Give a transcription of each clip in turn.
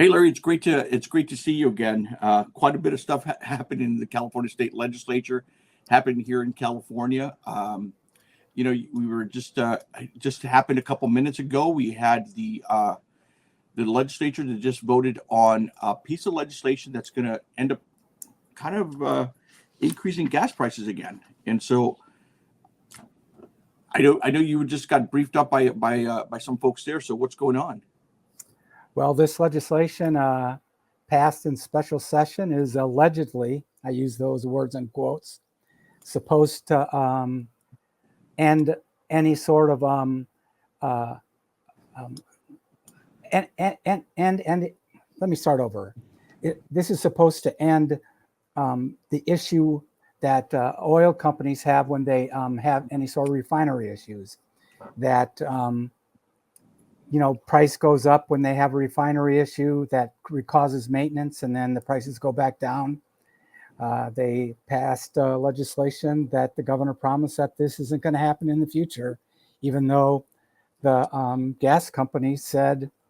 Hey Larry, it's great to see you again. Quite a bit of stuff happened in the California State Legislature, happened here in California. We were just happened a couple minutes ago. We had the legislature that just voted on a piece of legislation that's going to end up kind of increasing gas prices again. And so I know you just got briefed up by some folks there. So what's going on? Well, this legislation passed in special session is allegedly, I use those words in quotes, supposed to end any sort of and let me start over. This is supposed to end the issue that oil companies have when they have any sort of refinery issues, that price goes up when they have a refinery issue that causes maintenance, and then the prices go back down. They passed legislation that the governor promised that this isn't going to happen in the future, even though the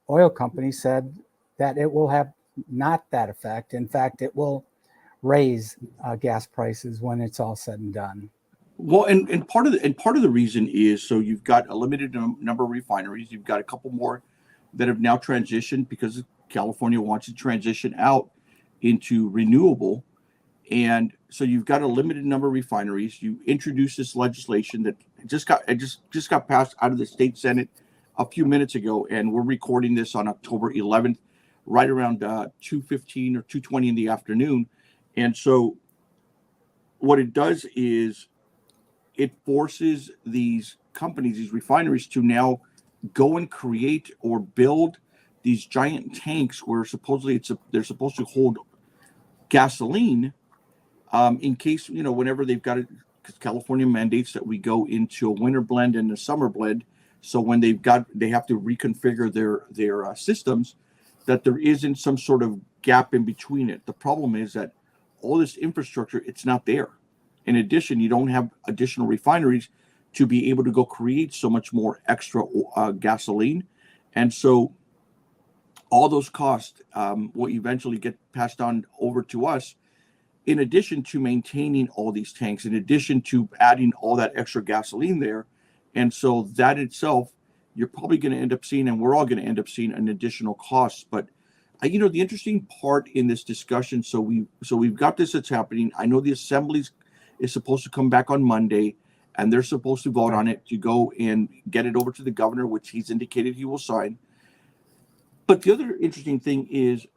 oil company said that it will have not that effect. In fact, it will raise gas prices when it's all said and done. Well, and part of the reason is, so you've got a limited number of refineries. You've got a couple more that have now transitioned because California wants to transition out into renewable, and so you've got a limited number of refineries. You introduce this legislation that just got passed out of the state Senate a few minutes ago, and we're recording this on October 11th, right around 2:15 or 2:20 in the afternoon, and so what it does is it forces these companies, these refineries, to now go and create or build these giant tanks where supposedly they're supposed to hold gasoline in case, whenever they've got it, because California mandates that we go into a winter blend and a summer blend. So when they have to reconfigure their systems, that there isn't some sort of gap in between it. The problem is that all this infrastructure, it's not there. In addition, you don't have additional refineries to be able to go create so much more extra gasoline. And so all those costs will eventually get passed on over to us, in addition to maintaining all these tanks, in addition to adding all that extra gasoline there. And so that itself, you're probably going to end up seeing, and we're all going to end up seeing, an additional cost. But the interesting part in this discussion, so we've got this that's happening. I know the Assembly's is supposed to come back on Monday, and they're supposed to vote on it to go and get it over to the governor, which he's indicated he will sign. But the other interesting thing is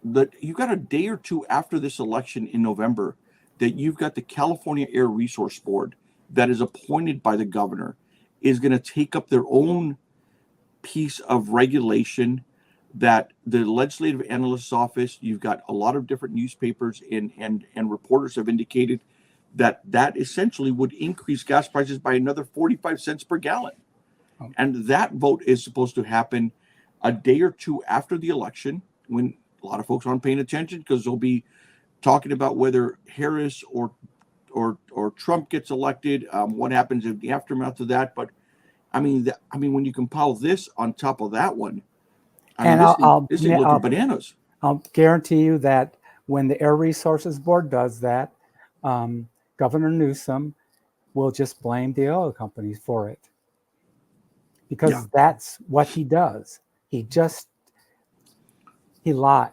that you've got a day or two after this election in November that you've got the California Air Resource Board that is appointed by the governor is going to take up their own piece of regulation that the legislative analyst's office, you've got a lot of different newspapers and reporters have indicated that essentially would increase gas prices by another 45 cents per gallon. Oh. And that vote is supposed to happen a day or two after the election, when a lot of folks aren't paying attention because they'll be talking about whether Harris or Trump gets elected, what happens in the aftermath of that. But I mean, when you compile this on top of that one, this thing looking bananas. I'll guarantee you that when the Air Resources Board does that, Governor Newsom will just blame the oil companies for it, because that's what he does. He lied.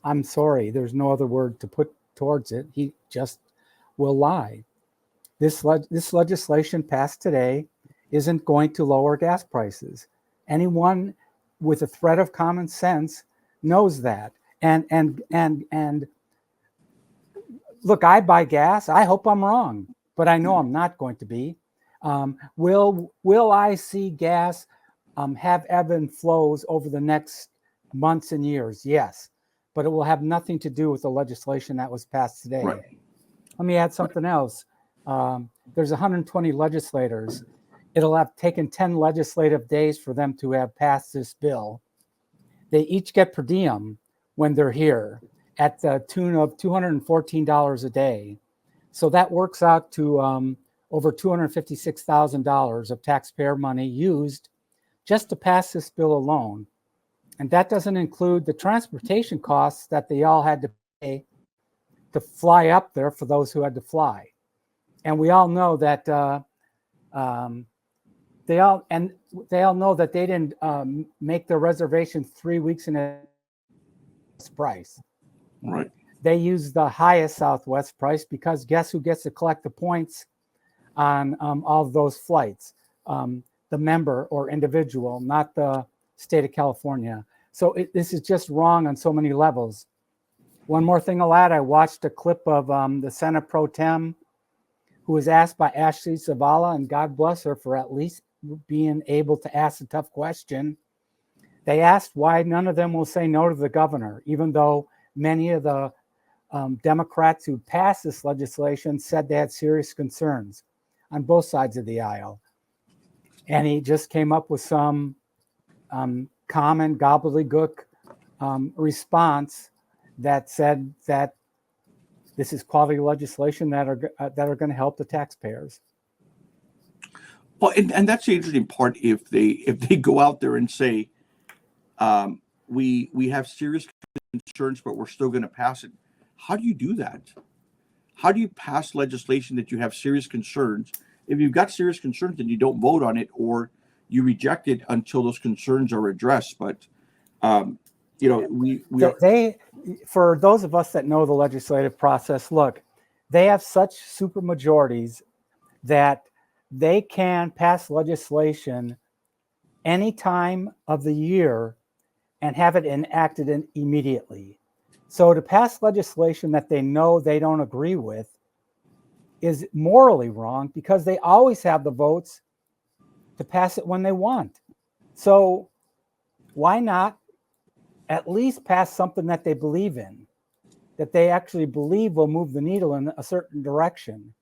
I'm sorry, there's no other word to put towards it. He just will lie. This legislation passed today isn't going to lower gas prices. Anyone with a thread of common sense knows that. And look, I buy gas. I hope I'm wrong, but I know I'm not going to be. Will I see gas have ebb and flows over the next months and years? Yes, but it will have nothing to do with the legislation that was passed today. Right. Let me add something else. There's 120 legislators. It'll have taken 10 legislative days for them to have passed this bill. They each get per diem when they're here, at the tune of $214 a day. So that works out to over $256,000 of taxpayer money used just to pass this bill alone. And that doesn't include the transportation costs that they all had to pay to fly up there for those who had to fly. And we all know that they all know that they didn't make their reservation 3 weeks in advance price. Right. They use the highest Southwest price because guess who gets to collect the points on all of those flights? The member or individual, not the state of California. So this is just wrong on so many levels. One more thing I'll add, I watched a clip of the Senate Pro Tem who was asked by Ashley Zavala, and God bless her for at least being able to ask a tough question. They asked why none of them will say no to the governor, even though many of the Democrats who passed this legislation said they had serious concerns on both sides of the aisle. And he just came up with some common gobbledygook response that said that this is quality legislation that are going to help the taxpayers. Well, and that's the interesting part. If they go out there and say, we have serious concerns, but we're still going to pass it. How do you do that? How do you pass legislation that you have serious concerns? If you've got serious concerns, then you don't vote on it, or you reject it until those concerns are addressed. But for those of us that know the legislative process, look, they have such super majorities that they can pass legislation any time of the year and have it enacted immediately. So to pass legislation that they know they don't agree with is morally wrong because they always have the votes to pass it when they want. So why not at least pass something that they believe in, that they actually believe will move the needle in a certain direction?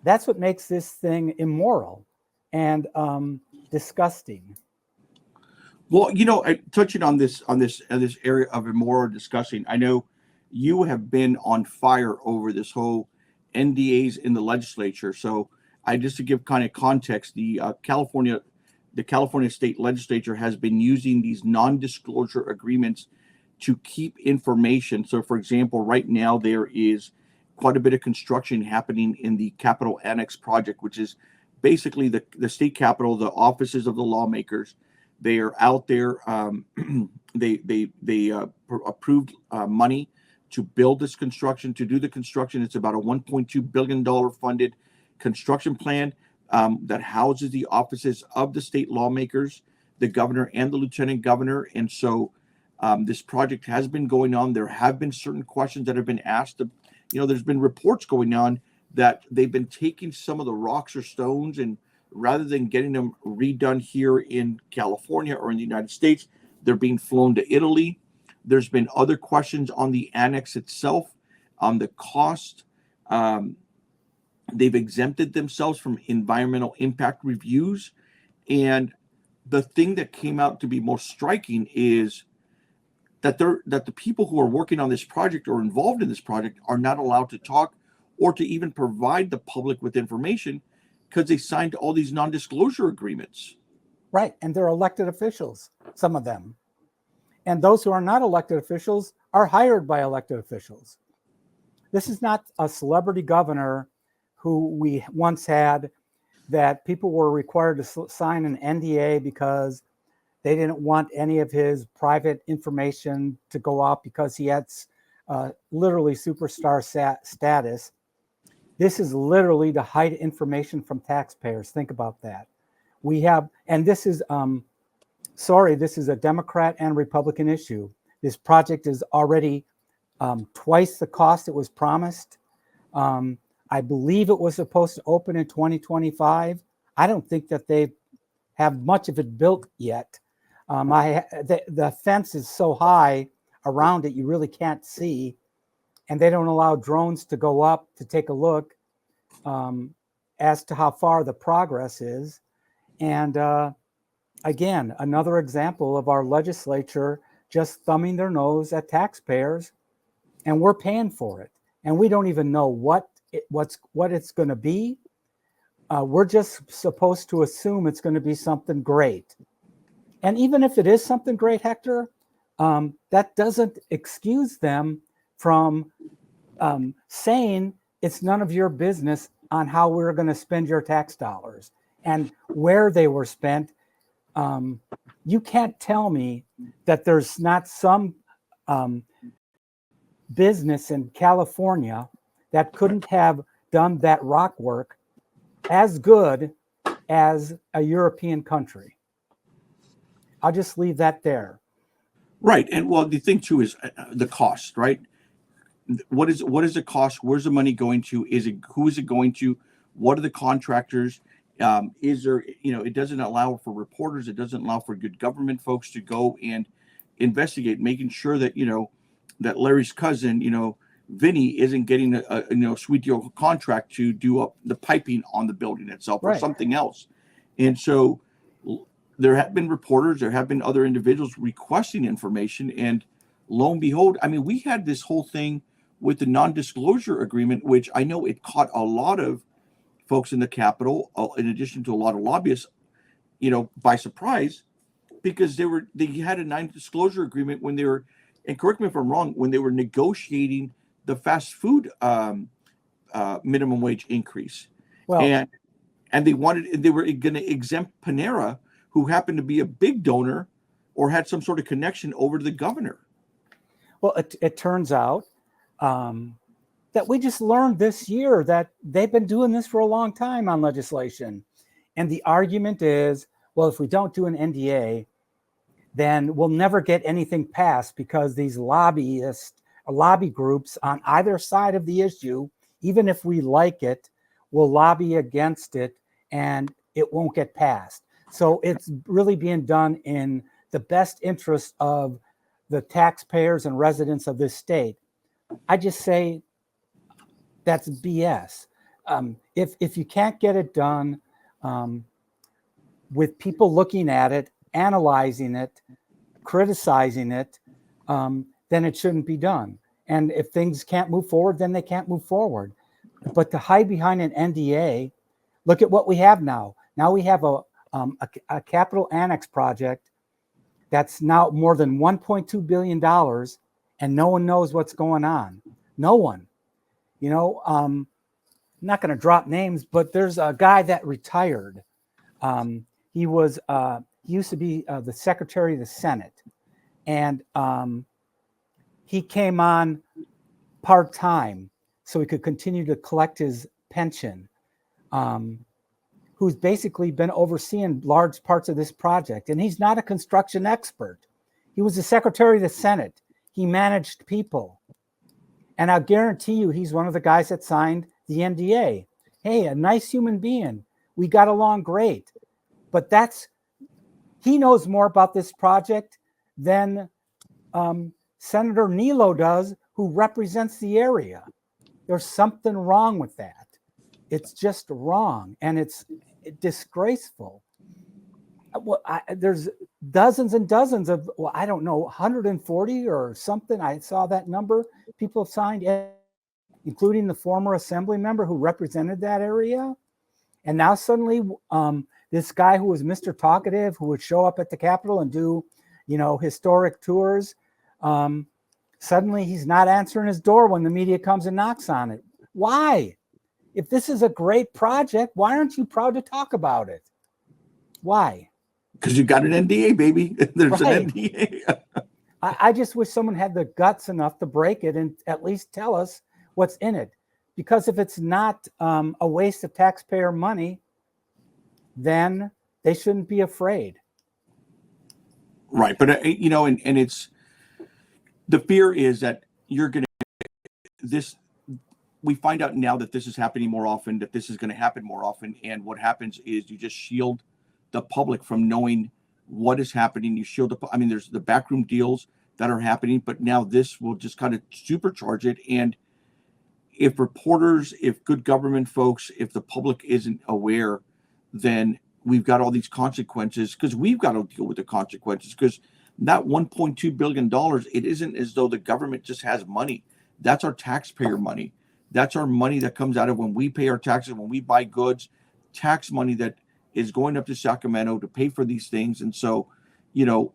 That's what makes this thing immoral and disgusting. Well, touching on this area of immoral discussing, I know you have been on fire over this whole NDAs in the legislature. So just to give kind of context, the California state legislature has been using these non-disclosure agreements to keep information. So, for example, right now there is quite a bit of construction happening in the Capitol Annex Project, which is basically the state capitol, the offices of the lawmakers. They are out there. They approved money to build this construction, to do the construction. It's about a $1.2 billion funded construction plan that houses the offices of the state lawmakers, the governor and the lieutenant governor. And so this project has been going on. There have been certain questions that have been asked. There's been reports going on that they've been taking some of the rocks or stones, and rather than getting them redone here in California or in the United States, they're being flown to Italy. There's been other questions on the annex itself, on the cost. They've exempted themselves from environmental impact reviews. And the thing that came out to be most striking is that the people who are working on this project or involved in this project are not allowed to talk or to even provide the public with information because they signed all these non-disclosure agreements. Right. And they're elected officials, some of them. And those who are not elected officials are hired by elected officials. This is not a celebrity governor who we once had that people were required to sign an NDA because they didn't want any of his private information to go out because he had literally superstar status. This is literally to hide information from taxpayers. Think about that. This is a Democrat and Republican issue. This project is already twice the cost it was promised. I believe it was supposed to open in 2025. I don't think that they have much of it built yet. The fence is so high around it, you really can't see. And they don't allow drones to go up to take a look as to how far the progress is. And again, another example of our legislature just thumbing their nose at taxpayers, and we're paying for it. And we don't even know what it's going to be. We're just supposed to assume it's going to be something great. And even if it is something great, Hector, that doesn't excuse them from saying it's none of your business on how we're going to spend your tax dollars and where they were spent. You can't tell me that there's not some business in California that couldn't have done that rock work as good as a European country. I'll just leave that there. Right. And well, the thing too is the cost, right? What is the cost? Where's the money going to? Who is it going to? What are the contractors? Is there, it doesn't allow for reporters. It doesn't allow for good government folks to go and investigate, making sure that, that Larry's cousin, Vinny isn't getting a sweet deal contract to do up the piping on the building itself or something else. And so there have been reporters, there have been other individuals requesting information, and lo and behold, I mean, we had this whole thing with the non-disclosure agreement, which I know it caught a lot of folks in the Capitol, in addition to a lot of lobbyists, by surprise, because they had a non-disclosure agreement when they were, and correct me if I'm wrong, when they were negotiating the fast food minimum wage increase. Well, and they were going to exempt Panera, who happened to be a big donor or had some sort of connection over to the governor. Well, it turns out that we just learned this year that they've been doing this for a long time on legislation. And the argument is, well, if we don't do an NDA, then we'll never get anything passed because these lobby groups on either side of the issue, even if we like it, will lobby against it and it won't get passed. So it's really being done in the best interest of the taxpayers and residents of this state. I just say that's BS. If you can't get it done with people looking at it, analyzing it, criticizing it, then it shouldn't be done. And if things can't move forward, then they can't move forward. But to hide behind an NDA, look at what we have now. Now we have a Capitol Annex Project that's now more than $1.2 billion, and no one knows what's going on. No one. I'm not going to drop names, but there's a guy that retired. He used to be the Secretary of the Senate, and he came on part-time so he could continue to collect his pension, who's basically been overseeing large parts of this project. And he's not a construction expert. He was the Secretary of the Senate. He managed people. And I'll guarantee you he's one of the guys that signed the NDA. Hey, a nice human being. We got along great. But he knows more about this project than Senator Nilo does, who represents the area. There's something wrong with that. It's just wrong, and it's disgraceful. There's dozens and dozens of, I don't know, 140 or something. I saw that number. People have signed, including the former assembly member who represented that area. And now suddenly this guy who was Mr. Talkative, who would show up at the Capitol and do, historic tours, suddenly he's not answering his door when the media comes and knocks on it. Why? If this is a great project, why aren't you proud to talk about it? Why? Because you got an NDA, baby. There's an NDA. I just wish someone had the guts enough to break it and at least tell us what's in it. Because if it's not a waste of taxpayer money, then they shouldn't be afraid. Right. But, and it's, the fear is that you're going to, we find out now that this is happening more often, that this is going to happen more often. And what happens is you just shield the public from knowing what is happening. You shield there's the backroom deals that are happening, but now this will just kind of supercharge it. And if reporters, if good government folks, if the public isn't aware, then we've got all these consequences, because we've got to deal with the consequences, because that $1.2 billion, it isn't as though the government just has money. That's our taxpayer money. That's our money that comes out of when we pay our taxes, when we buy goods, tax money that is going up to Sacramento to pay for these things. And so, you know,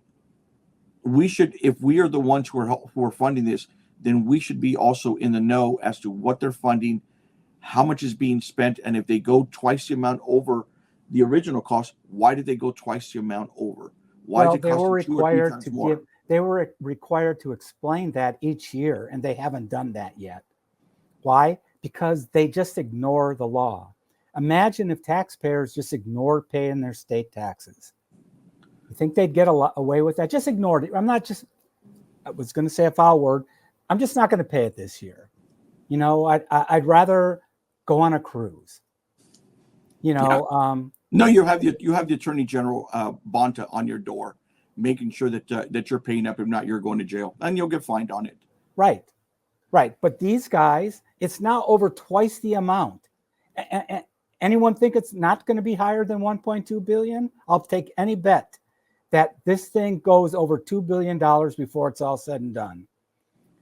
we should, if we are the ones who are funding this, then we should be also in the know as to what they're funding, how much is being spent, and if they go twice the amount over the original cost, why did they go twice the amount over? Why Well, is it costing 2 or 3 times more? they were required to explain that each year, and they haven't done that yet. Why? Because they just ignore the law. Imagine if taxpayers just ignored paying their state taxes. You think they'd get away with that? Just ignored it. I was going to say a foul word. I'm just not going to pay it this year. You know, I'd rather go on a cruise. You know, Yeah. No, you have the Attorney General Bonta on your door, making sure that you're paying up. If not, you're going to jail, and you'll get fined on it. Right. But these guys, it's now over twice the amount. Anyone think it's not going to be higher than 1.2 billion? I'll take any bet that this thing goes over $2 billion before it's all said and done.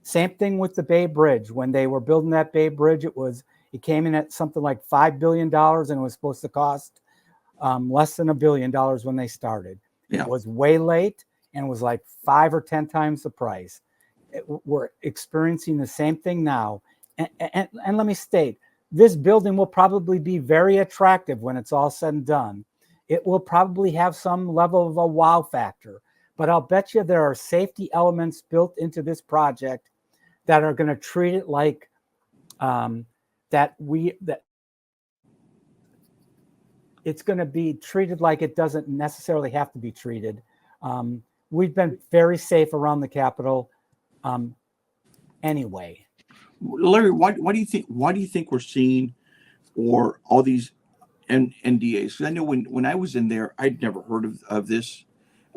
Same thing with the Bay Bridge. When they were building that Bay Bridge, it came in at something like $5 billion, and it was supposed to cost less than $1 billion when they started. Yeah. It was way late, and it was like 5 or 10 times the price. We're experiencing the same thing now. And let me state, this building will probably be very attractive when it's all said and done. It will probably have some level of a wow factor, but I'll bet you there are safety elements built into this project that are going to treat it like that it's going to be treated like it doesn't necessarily have to be treated. We've been very safe around the Capitol anyway. Larry, why do you think we're seeing or all these NDAs? Because I know when I was in there, I'd never heard of this.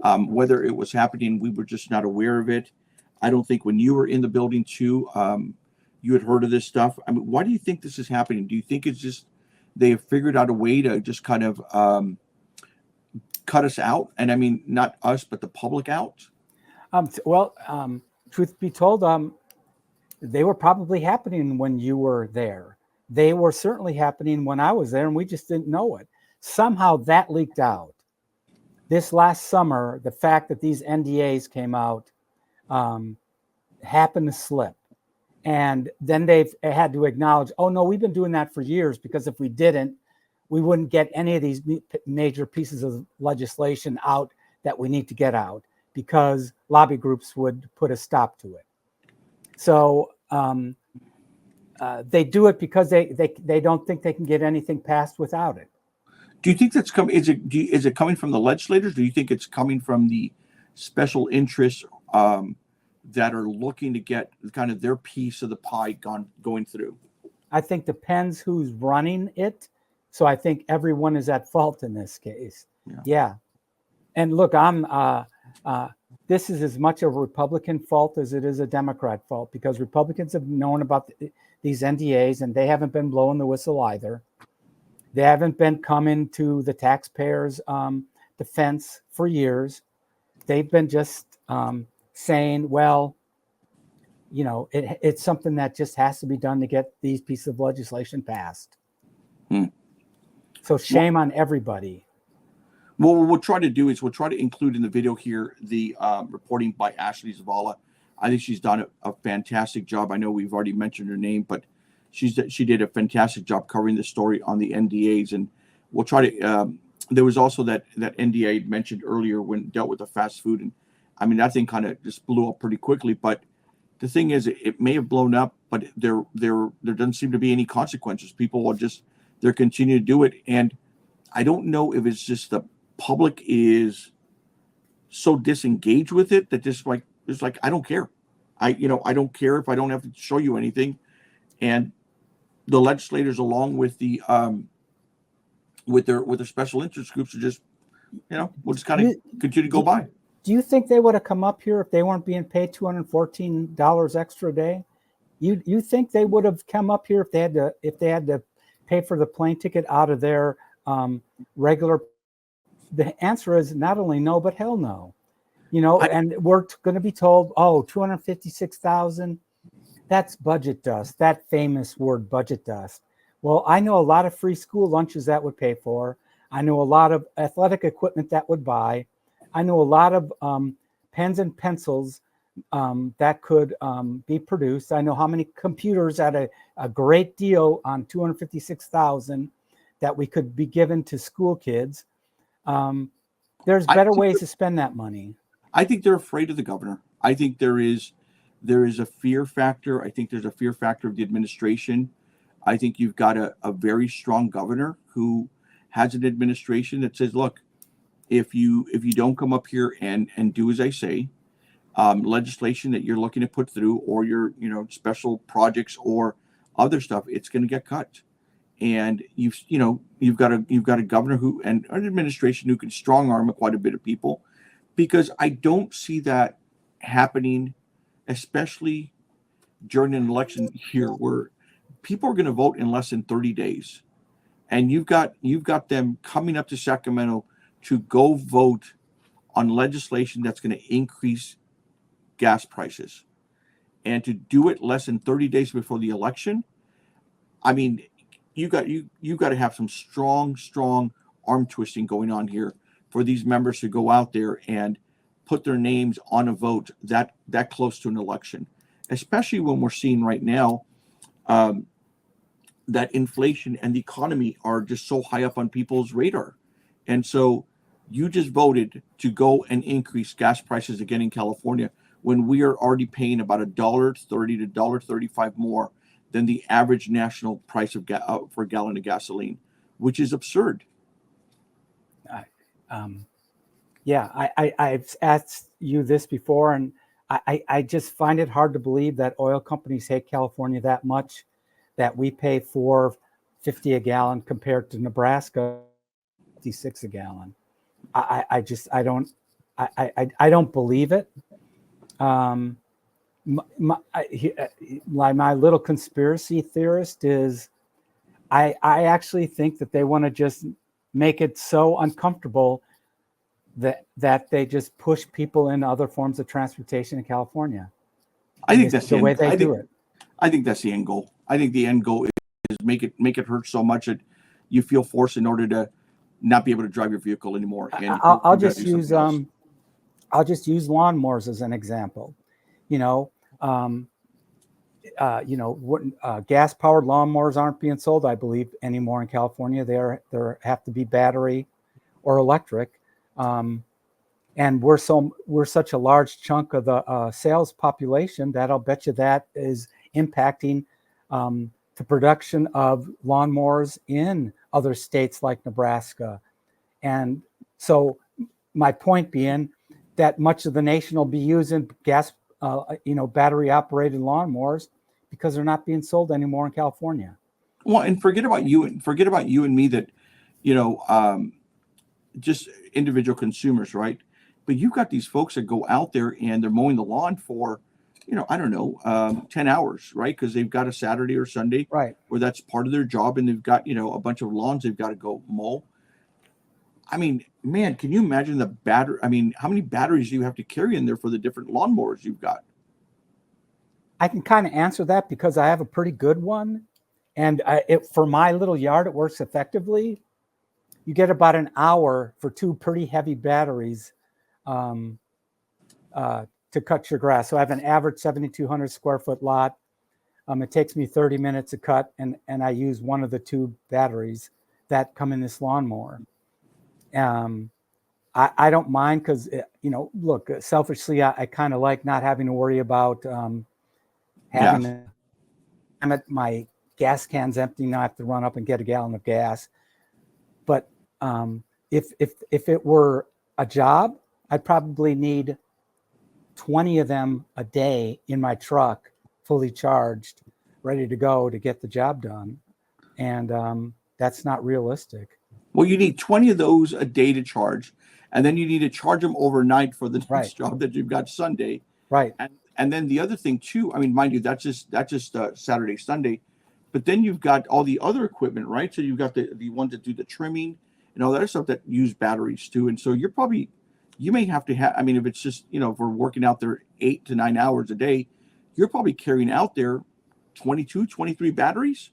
Whether it was happening, we were just not aware of it. I don't think when you were in the building too, you had heard of this stuff. I mean, why do you think this is happening? Do you think it's just they have figured out a way to just kind of cut us out? And I mean, not us, but the public out? Truth be told, they were probably happening when you were there. They were certainly happening when I was there, and we just didn't know it. Somehow that leaked out. This last summer, the fact that these NDAs came out happened to slip. And then they've had to acknowledge, oh, no, we've been doing that for years, because if we didn't, we wouldn't get any of these major pieces of legislation out that we need to get out, because lobby groups would put a stop to it. So they do it because they don't think they can get anything passed without it. Do you think that's coming? Is it coming from the legislators? Do you think it's coming from the special interests that are looking to get kind of their piece of the pie going through? I think depends who's running it. So I think everyone is at fault in this case. Yeah. And look, this is as much a Republican fault as it is a Democrat fault, because Republicans have known about these NDAs, and they haven't been blowing the whistle either. They haven't been coming to the taxpayers' defense for years. They've been just saying, well, you know, it's something that just has to be done to get these pieces of legislation passed. So shame on everybody. Well, what we'll try to do is we'll try to include in the video here the reporting by Ashley Zavala. I think she's done a fantastic job. I know we've already mentioned her name, but she did a fantastic job covering the story on the NDAs. And we'll try to. There was also that NDA I mentioned earlier when dealt with the fast food, and I mean that thing kind of just blew up pretty quickly. But the thing is, it may have blown up, but there doesn't seem to be any consequences. People will they're continuing to do it, and I don't know if it's just the public is so disengaged with it that it's like I don't care. I don't care if I don't have to show you anything. And the legislators, along with the with their special interest groups, are just we'll just kind of continue to go by. Do you think they would have come up here if they weren't being paid $214 extra a day? You think they would have come up here if they had to pay for the plane ticket out of their regular? The answer is not only no, but hell no. And we're going to be told, oh, $256,000, that's budget dust, that famous word budget dust. Well, I know a lot of free school lunches that would pay for. I know a lot of athletic equipment that would buy. I know a lot of pens and pencils that could be produced. I know how many computers at a great deal on 256,000 that we could be given to school kids. There's better ways to spend that money. I think they're afraid of the governor. I think there is a fear factor. I think there's a fear factor of the administration. I think you've got a very strong governor who has an administration that says, look, if you don't come up here and do as I say, legislation that you're looking to put through, or your special projects or other stuff, it's going to get cut. And you've got a governor who and an administration who can strong arm quite a bit of people, because I don't see that happening, especially during an election here where people are going to vote in less than 30 days, and you've got them coming up to Sacramento to go vote on legislation that's going to increase gas prices, and to do it less than 30 days before the election. I mean, you got to have some strong arm twisting going on here for these members to go out there and put their names on a vote that close to an election, especially when we're seeing right now that inflation and the economy are just so high up on people's radar. And so you just voted to go and increase gas prices again in California when we are already paying about $1.30 to $1.35 more than the average national price for a gallon of gasoline, which is absurd. I've asked you this before, and I just find it hard to believe that oil companies hate California that much, that we pay $4.50 a gallon compared to Nebraska, $56 a gallon. I don't believe it. My little conspiracy theorist is I actually think that they want to just make it so uncomfortable that they just push people into other forms of transportation in California. I think that's the way they do it. I think that's the end goal. I think the end goal is make it hurt so much that you feel forced in order to not be able to drive your vehicle anymore. And I'll just use lawnmowers as an example. Gas-powered lawnmowers aren't being sold, I believe, anymore in California. They have to be battery or electric. And we're such a large chunk of the sales population that I'll bet you that is impacting the production of lawnmowers in other states like Nebraska. And so my point being that much of the nation will be using battery operated lawnmowers because they're not being sold anymore in California. Well, and forget about you and me that, just individual consumers, right? But you've got these folks that go out there and they're mowing the lawn for, 10 hours, right? Because they've got a Saturday or Sunday, right, where that's part of their job, and they've got, a bunch of lawns they've got to go mow. I mean, man, can you imagine how many batteries do you have to carry in there for the different lawnmowers you've got? I can kind of answer that because I have a pretty good one. And for my little yard, it works effectively. You get about an hour for two pretty heavy batteries to cut your grass. So I have an average 7,200 square foot lot. It takes me 30 minutes to cut, and I use one of the two batteries that come in this lawnmower. I don't mind because, look, selfishly, I kind of like not having to worry about having my gas can's empty. Now I have to run up and get a gallon of gas. But if it were a job, I'd probably need 20 of them a day in my truck, fully charged, ready to go to get the job done. And that's not realistic. Well, you need 20 of those a day to charge, and then you need to charge them overnight for the next job that you've got Sunday. Right. And then the other thing too, I mean, mind you, that's just Saturday, Sunday, but then you've got all the other equipment, right? So you've got the ones that do the trimming and all that other stuff that use batteries too. And so you may have to have, I mean, if it's just, if we're working out there 8 to 9 hours a day, you're probably carrying out there 22, 23 batteries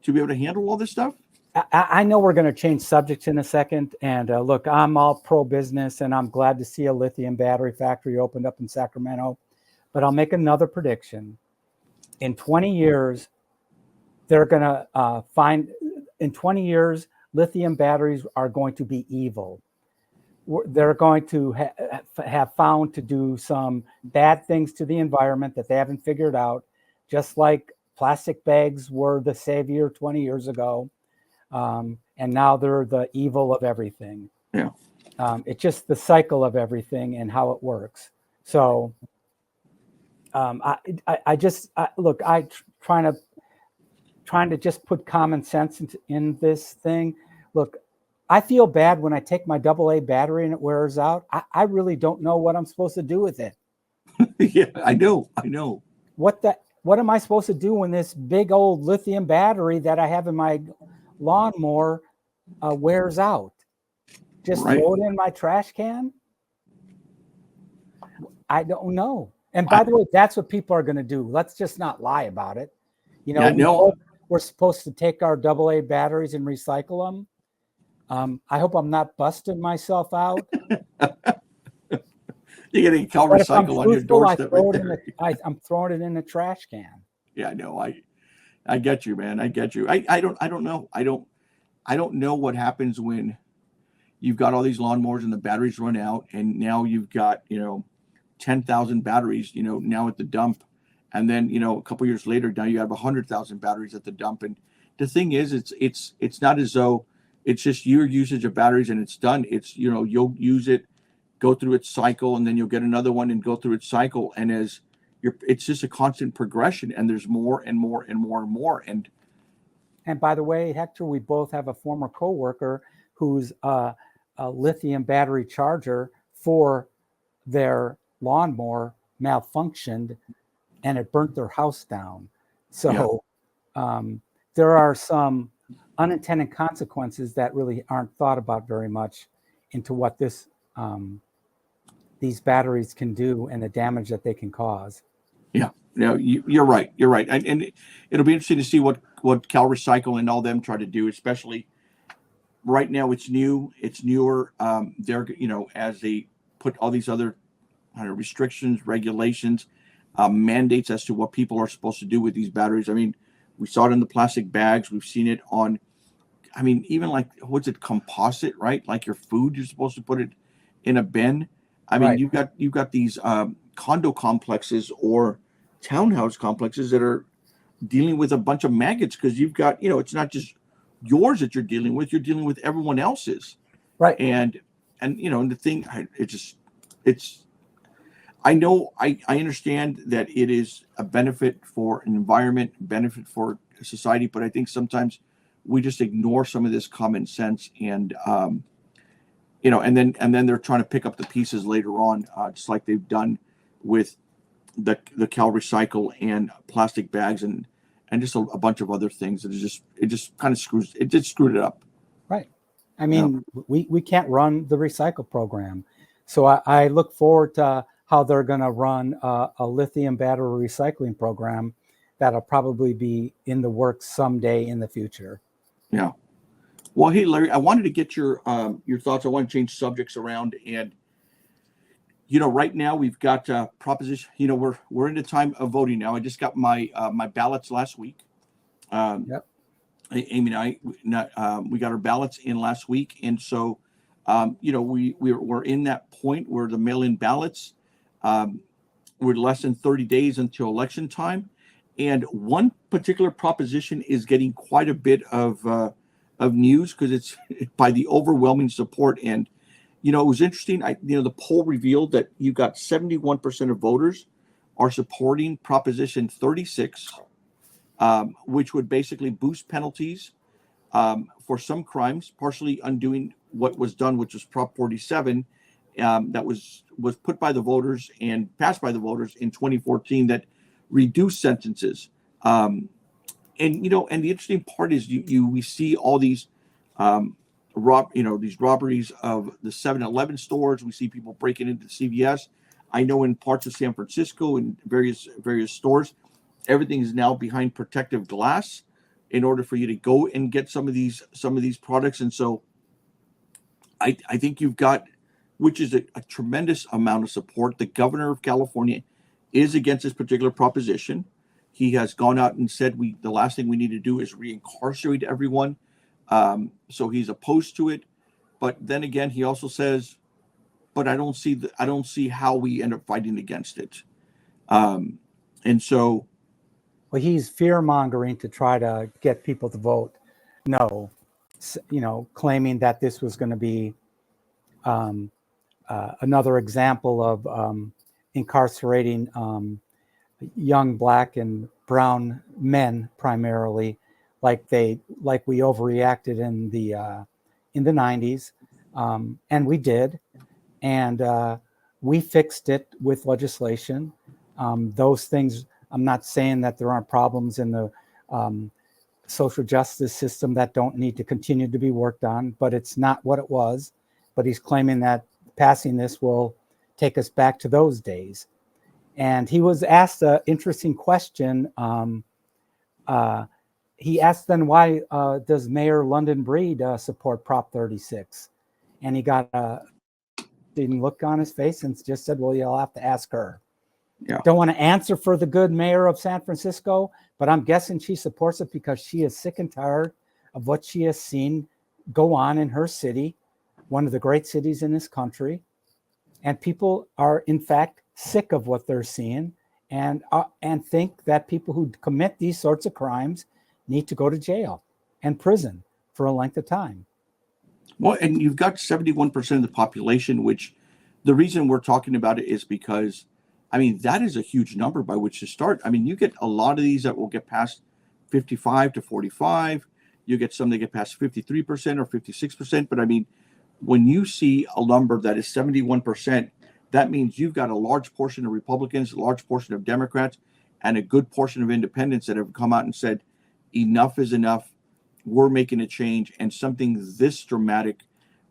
to be able to handle all this stuff. I know we're going to change subjects in a second. And look, I'm all pro-business, and I'm glad to see a lithium battery factory opened up in Sacramento. But I'll make another prediction. In 20 years, they're going to in 20 years, lithium batteries are going to be evil. They're going to have found to do some bad things to the environment that they haven't figured out, just like plastic bags were the savior 20 years ago. And now they're the evil of everything. Yeah. It's just the cycle of everything and how it works. So look, trying to just put common sense in this thing. Look, I feel bad when I take my AA battery and it wears out. I really don't know what I'm supposed to do with it. Yeah, I know. What am I supposed to do when this big old lithium battery that I have in my lawnmower wears out? Just throw it in my trash can? I don't know. And by the way, that's what people are going to do. Let's just not lie about it. You know, we're supposed to take our AA batteries and recycle them. I hope I'm not busting myself out. You're getting Cal Recycle on your doorstep. I'm throwing it in the trash can. Yeah, no, I get you, man. I get you. I don't know. I don't know what happens when you've got all these lawnmowers and the batteries run out, and now you've got 10,000 batteries now at the dump, and then a couple years later now you have 100,000 batteries at the dump. And the thing is, it's not as though it's just your usage of batteries and it's done. It's you'll use it, go through its cycle, and then you'll get another one and go through its cycle, and it's just a constant progression, and there's more and more and more and more. And by the way, Hector, we both have a former coworker who's a lithium battery charger for their lawnmower malfunctioned and it burnt their house down. So there are some unintended consequences that really aren't thought about very much into what these batteries can do and the damage that they can cause. Yeah, you're right. And it'll be interesting to see what Cal Recycle and all them try to do, especially right now. It's newer. They're as they put all these other restrictions, regulations, mandates as to what people are supposed to do with these batteries. I mean, we saw it in the plastic bags. We've seen it on, even like, what's it, composite, right? Like your food, you're supposed to put it in a bin. I mean, right. You've got these condo complexes or townhouse complexes that are dealing with a bunch of maggots because you've got, it's not just yours that you're dealing with everyone else's. Right. And the thing, I understand that it is a benefit for an environment, benefit for society, but I think sometimes we just ignore some of this common sense, and and then they're trying to pick up the pieces later on, just like they've done with the Cal Recycle and plastic bags and just a bunch of other things. It just kind of screwed it up. Right. I mean, we can't run the recycle program, so I look forward to how they're going to run a lithium battery recycling program that'll probably be in the works someday in the future. Yeah. Well, hey, Larry, I wanted to get your thoughts. I want to change subjects around, and right now we've got proposition. We're in the time of voting now. I just got my ballots last week. Yep. Amy and I, we got our ballots in last week, and so we're in that point where the mail-in ballots. We're less than 30 days until election time, and one particular proposition is getting quite a bit of news because it's by the overwhelming support. And it was interesting. The poll revealed that you got 71% of voters are supporting Proposition 36, which would basically boost penalties for some crimes, partially undoing what was done, which was Prop 47. That was put by the voters and passed by the voters in 2014 that reduced sentences. And the interesting part is we see all these these robberies of the 7-Eleven stores. We see people breaking into CVS. I know in parts of San Francisco and various stores, everything is now behind protective glass. in order for you to go and get some of these products. And so I think you've got, which is a tremendous amount of support. The governor of California is against this particular proposition. He has gone out and said the last thing we need to do is reincarcerate everyone. So he's opposed to it. But then again, he also says, but I don't see how we end up fighting against it. And so, well, he's fear mongering to try to get people to vote no, claiming that this was going to be another example of incarcerating young Black and brown men primarily, like we overreacted in the 90s, and we did, and we fixed it with legislation. Those things. I'm not saying that there aren't problems in the social justice system that don't need to continue to be worked on, but it's not what it was. But he's claiming that passing this will take us back to those days. And he was asked an interesting question. He asked then, why does Mayor London Breed support Prop 36? And he got a look on his face and just said, well, you'll have to ask her. Yeah. Don't want to answer for the good mayor of San Francisco, but I'm guessing she supports it because she is sick and tired of what she has seen go on in her city, one of the great cities in this country. And people are, in fact, sick of what they're seeing and think that people who commit these sorts of crimes need to go to jail and prison for a length of time. Well, and you've got 71% of the population, which the reason we're talking about it is because, I mean, that is a huge number by which to start. I mean, you get a lot of these that will get past 55 to 45. You get some that get past 53% or 56%. But I mean, when you see a number that is 71%, that means you've got a large portion of Republicans, a large portion of Democrats, and a good portion of independents that have come out and said, enough is enough. We're making a change. And something this dramatic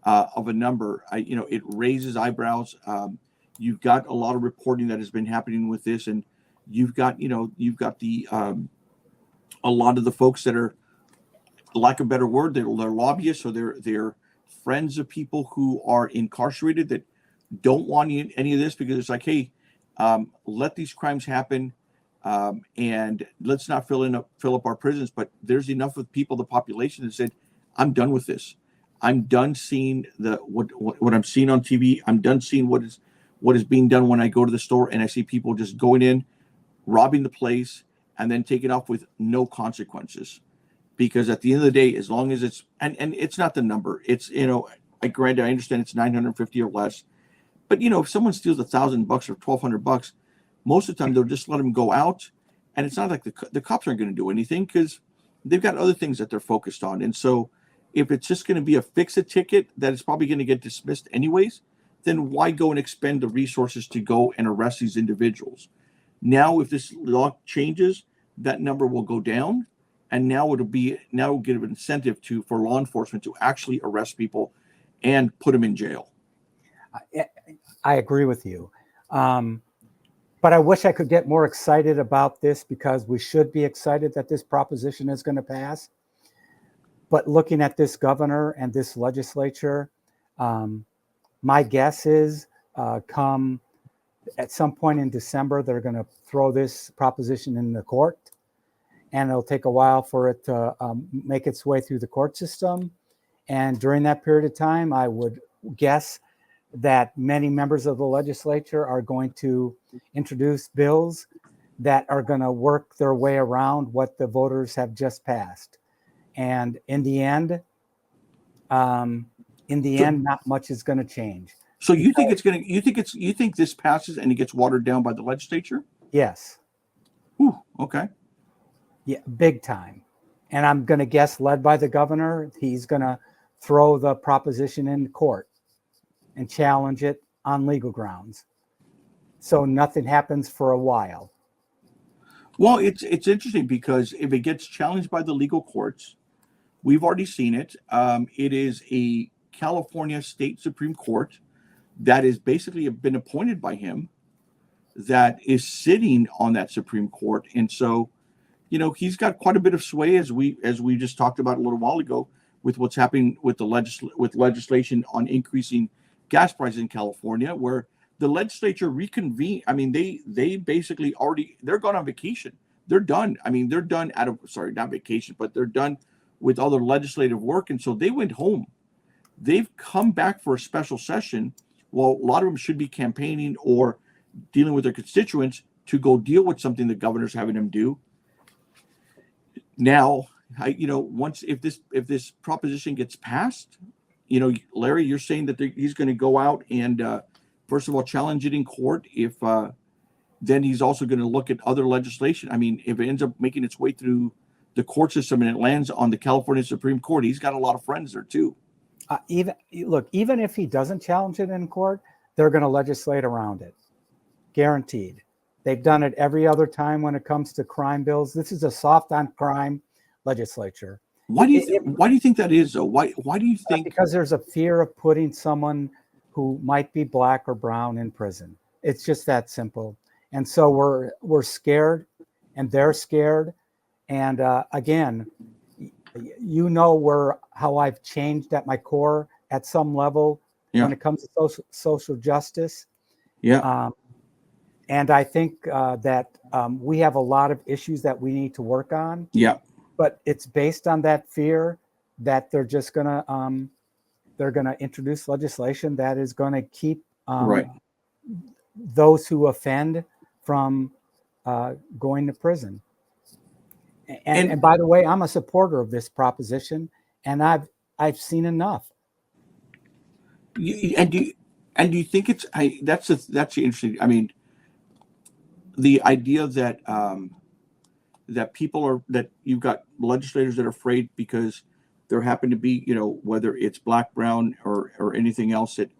of a number, it raises eyebrows. You've got a lot of reporting that has been happening with this, and you've got the a lot of the folks that are, lack of a better word, they're lobbyists or they're friends of people who are incarcerated that don't want any of this, because it's like, hey, let these crimes happen, and let's not fill up our prisons. But there's enough of people, the population, that said, I'm done with this. I'm done seeing what I'm seeing on TV. I'm done seeing what is being done when I go to the store and I see people just going in, robbing the place, and then taking off with no consequences. Because at the end of the day, as long as it's, and it's not the number, it's, granted, I understand it's 950 or less, but if someone steals $1,000 or $1,200, most of the time they'll just let them go out, and it's not like the cops aren't going to do anything because they've got other things that they're focused on. And so if it's just going to be a fix-it ticket that is probably going to get dismissed anyways, then why go and expend the resources to go and arrest these individuals? Now, if this law changes, that number will go down, and now it'll give an incentive for law enforcement to actually arrest people and put them in jail. I agree with you. But I wish I could get more excited about this, because we should be excited that this proposition is going to pass. But looking at this governor and this legislature, my guess is come at some point in December, they're going to throw this proposition in the court, and it'll take a while for it to make its way through the court system. And during that period of time, I would guess that many members of the legislature are going to introduce bills that are going to work their way around what the voters have just passed. And in the end, not much is going to change. So you think you think this passes and it gets watered down by the legislature? Yes. Ooh, okay. Yeah, big time. And I'm going to guess led by the governor, he's going to throw the proposition in court and challenge it on legal grounds. So nothing happens for a while. Well, it's interesting, because if it gets challenged by the legal courts, we've already seen it. It is a California State Supreme Court that is basically been appointed by him that is sitting on that Supreme Court. And so he's got quite a bit of sway, as we just talked about a little while ago, with what's happening with with legislation on increasing gas prices in California, where the legislature reconvened. I mean, they basically they're gone on vacation. They're done. I mean, they're done sorry, not vacation, but they're done with all their legislative work, and so they went home. They've come back for a special session. Well, a lot of them should be campaigning or dealing with their constituents to go deal with something the governor's having them do. Now, once if this proposition gets passed, Larry, you're saying that he's going to go out and first of all challenge it in court. If then he's also going to look at other legislation. I mean, if it ends up making its way through the court system and it lands on the California Supreme Court, he's got a lot of friends there too. Even if he doesn't challenge it in court, they're going to legislate around it, guaranteed. They've done it every other time when it comes to crime bills. This is a soft on crime legislature. Why do you think that is, though? Why do you think? Because there's a fear of putting someone who might be black or brown in prison. It's just that simple. And so we're scared, and they're scared. And again, how I've changed at my core at some level when it comes to social justice. Yeah. And I think that we have a lot of issues that we need to work on. Yeah. But it's based on that fear that they're just gonna introduce legislation that is gonna keep those who offend from going to prison. And by the way, I'm a supporter of this proposition, and I've seen enough. Do you think it's that's interesting. I mean, the idea that that you've got legislators that are afraid because there happen to be, whether it's black, brown, or anything else that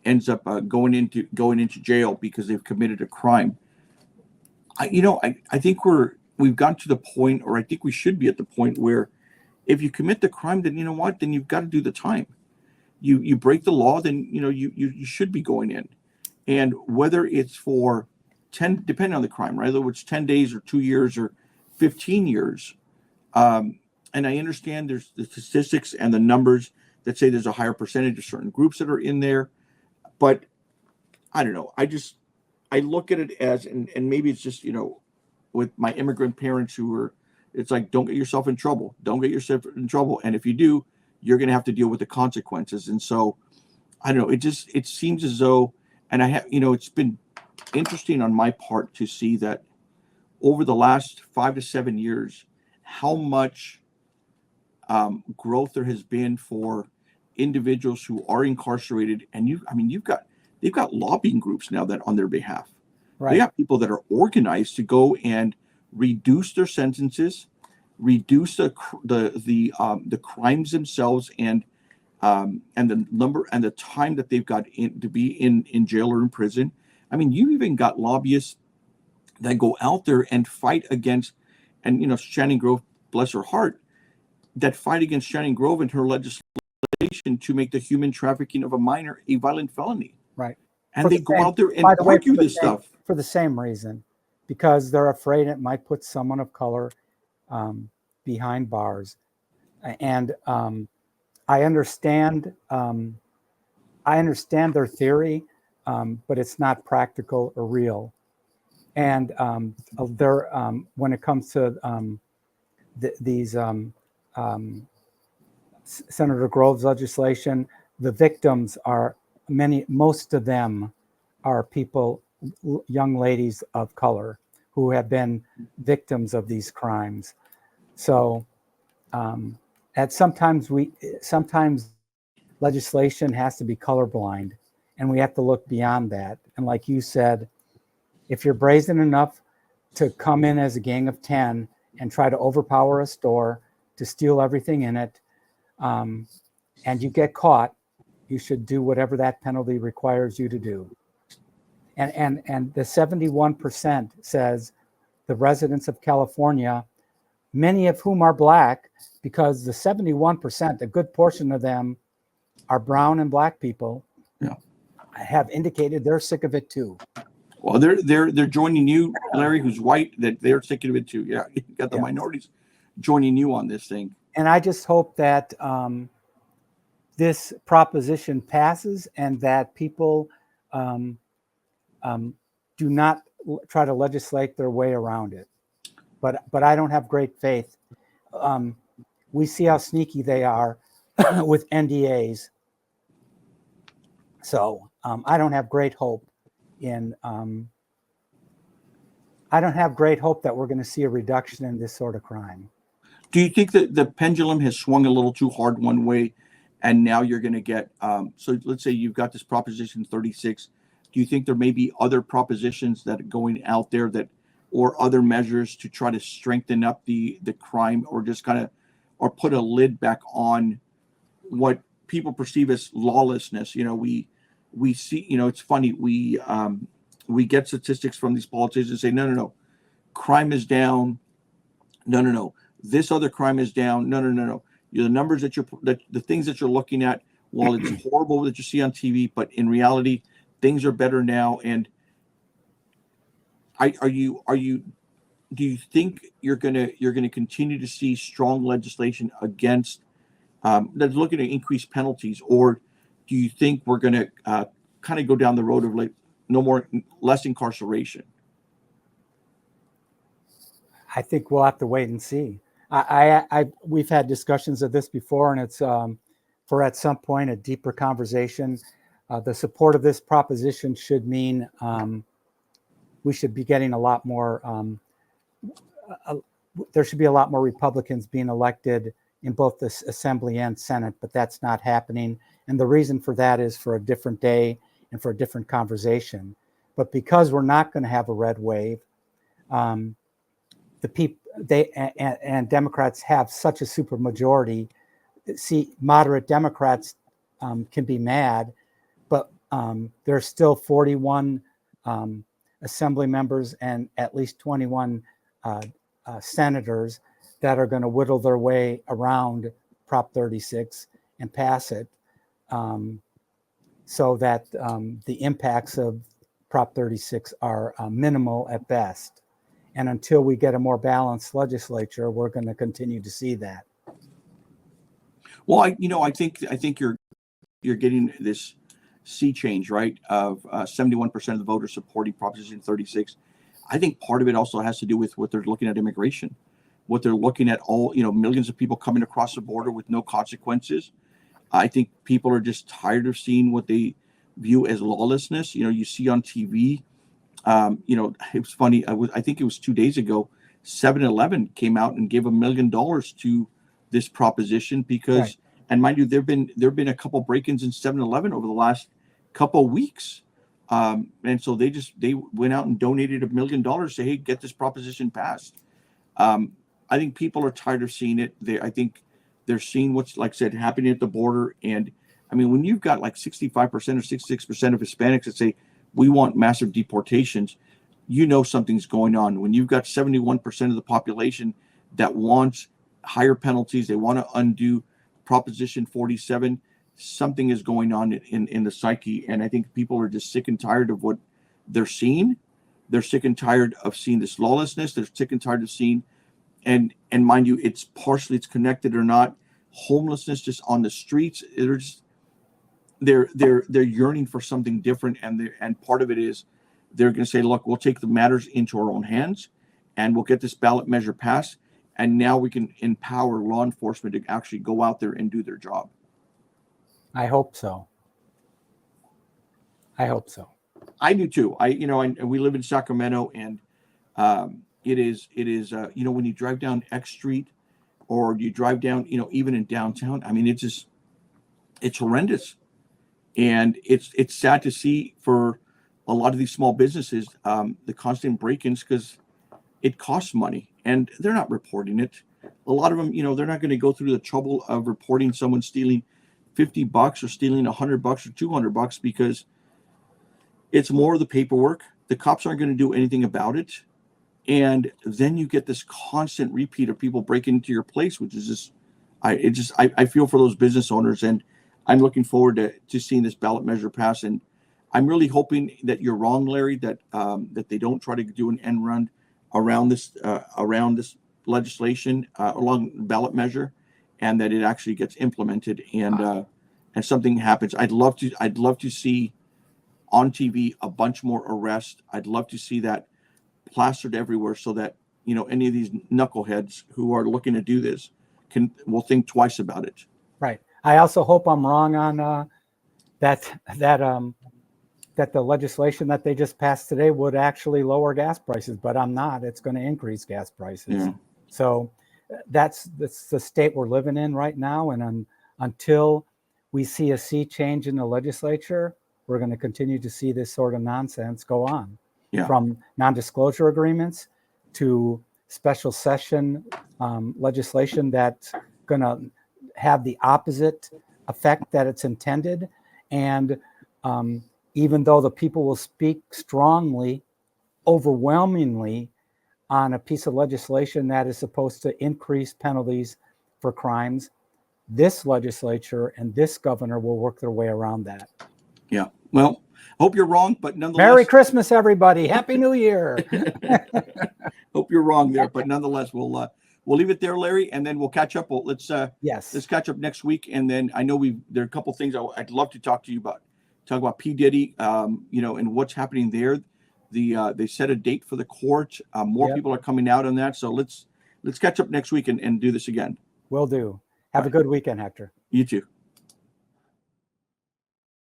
ends up going into jail because they've committed a crime. I think we've gotten to the point, or I think we should be at the point where if you commit the crime, then then you've got to do the time. You break the law, then you should be going in. And whether it's for 10, depending on the crime, right? Whether it's 10 days or 2 years or 15 years. And I understand there's the statistics and the numbers that say there's a higher percentage of certain groups that are in there. But I don't know. I look at it as, and maybe it's just, with my immigrant parents it's like, don't get yourself in trouble. Don't get yourself in trouble. And if you do, you're going to have to deal with the consequences. And so, I don't know, it seems as though, and I have, it's been interesting on my part to see that over the last 5 to 7 years, how much growth there has been for individuals who are incarcerated. And they've got lobbying groups now that on their behalf. Right. They have people that are organized to go and reduce their sentences, reduce the crimes themselves, and the number and the time that they've got to be in jail or in prison. I mean, you've even got lobbyists that go out there and fight against, and Shannon Grove, bless her heart, that fight against Shannon Grove and her legislation to make the human trafficking of a minor a violent felony. Right. And they go out there and argue this stuff. For the same reason, because they're afraid it might put someone of color behind bars. And I understand their theory, but it's not practical or real. And when it comes to these Senator Grove's legislation, the victims are most of them are people, young ladies of color who have been victims of these crimes. So sometimes legislation has to be colorblind, and we have to look beyond that. And like you said, if you're brazen enough to come in as a gang of 10 and try to overpower a store to steal everything in it, and you get caught, you should do whatever that penalty requires you to do. And the 71% says the residents of California, many of whom are black, because the 71%, a good portion of them are brown and black people, have indicated they're sick of it too. Well, they're joining you, Larry, who's white, that they're sticking of it too. Yeah, you got the Yeah. minorities joining you on this thing. And I just hope that this proposition passes and that people do not try to legislate their way around it. But I don't have great faith. We see how sneaky they are with NDAs. So I don't have great hope in. I don't have great hope that we're going to see a reduction in this sort of crime. Do you think that the pendulum has swung a little too hard one way, and now you're going to get? So let's say you've got this Proposition 36. Do you think there may be other propositions that are going out there that, or other measures to try to strengthen up the crime, or just kind of, or put a lid back on what people perceive as lawlessness? You know, we see. You know, it's funny. We get statistics from these politicians and say, no, crime is down. No. This other crime is down. No. The numbers that the things that you're looking at, while it's horrible that you see on TV, but in reality, things are better now. And do you think you're gonna continue to see strong legislation against that's looking to increase penalties, or do you think we're gonna kind of go down the road of like less incarceration? I think we'll have to wait and see. We've had discussions of this before, and it's for at some point a deeper conversation. The support of this proposition should mean we should be getting a lot more. There should be a lot more Republicans being elected in both the Assembly and Senate, but that's not happening. And the reason for that is for a different day and for a different conversation. But because we're not going to have a red wave, the people and Democrats have such a super majority. See, moderate Democrats can be mad, but there's still 41 Assembly members and at least 21 senators that are going to whittle their way around Prop 36 and pass it, so that the impacts of Prop 36 are minimal at best. And until we get a more balanced legislature, we're going to continue to see that. Well, I think you're getting this sea change, right? Of 71% of the voters supporting Proposition 36. I think part of it also has to do with what they're looking at immigration, what they're looking at millions of people coming across the border with no consequences. I think people are just tired of seeing what they view as lawlessness. You see on TV. It was funny. I think it was 2 days ago, 7-Eleven came out and gave $1 million to this proposition because, right. And mind you, there've been a couple break-ins in 7-Eleven over the last couple of weeks, and so they went out and donated $1 million. Say, hey, get this proposition passed. I think people are tired of seeing it. I think they're seeing what's, like I said, happening at the border. And I mean, when you've got like 65% or 66% of Hispanics that say, we want massive deportations, something's going on. When you've got 71% of the population that wants higher penalties, they want to undo Proposition 47, something is going on in the psyche. And I think people are just sick and tired of what they're seeing. They're sick and tired of seeing this lawlessness. They're sick and tired of seeing, and mind you, it's connected or not, homelessness just on the streets. They're yearning for something different, and part of it is they're going to say, look, we'll take the matters into our own hands, and we'll get this ballot measure passed, and now we can empower law enforcement to actually go out there and do their job. I hope so. I do too. We live in Sacramento, and it is when you drive down X Street, or you drive down, even in downtown, I mean, it's horrendous. And it's sad to see for a lot of these small businesses, the constant break-ins, because it costs money and they're not reporting it. A lot of them, they're not going to go through the trouble of reporting someone stealing $50 or stealing $100 or $200 because it's more of the paperwork. The cops aren't going to do anything about it. And then you get this constant repeat of people breaking into your place, which is just, I feel for those business owners, and I'm looking forward to seeing this ballot measure pass. And I'm really hoping that you're wrong, Larry, that that they don't try to do an end run around this legislation along ballot measure, and that it actually gets implemented and something happens. I'd love to see on TV a bunch more arrests. I'd love to see that plastered everywhere so that, you know, any of these knuckleheads who are looking to do this will think twice about it. Right. I also hope I'm wrong on that the legislation that they just passed today would actually lower gas prices, but I'm not. It's going to increase gas prices. Yeah. So that's the state we're living in right now. And until we see a sea change in the legislature, we're going to continue to see this sort of nonsense go on. Yeah. From non-disclosure agreements to special session legislation that's going to have the opposite effect that it's intended. And even though the people will speak strongly, overwhelmingly, on a piece of legislation that is supposed to increase penalties for crimes, this legislature and this governor will work their way around that. Yeah. Well, hope you're wrong, but nonetheless. Merry Christmas, everybody. Happy New Year. Hope you're wrong there, but nonetheless, we'll leave it there, Larry, and then we'll catch up. Let's catch up next week, and then I know there are a couple things I'd love to talk to you about. Talk about P. Diddy, you know, and what's happening there. They set a date for the court. More people are coming out on that, so let's catch up next week and do this again. Will do. Have a good weekend, Hector. You too.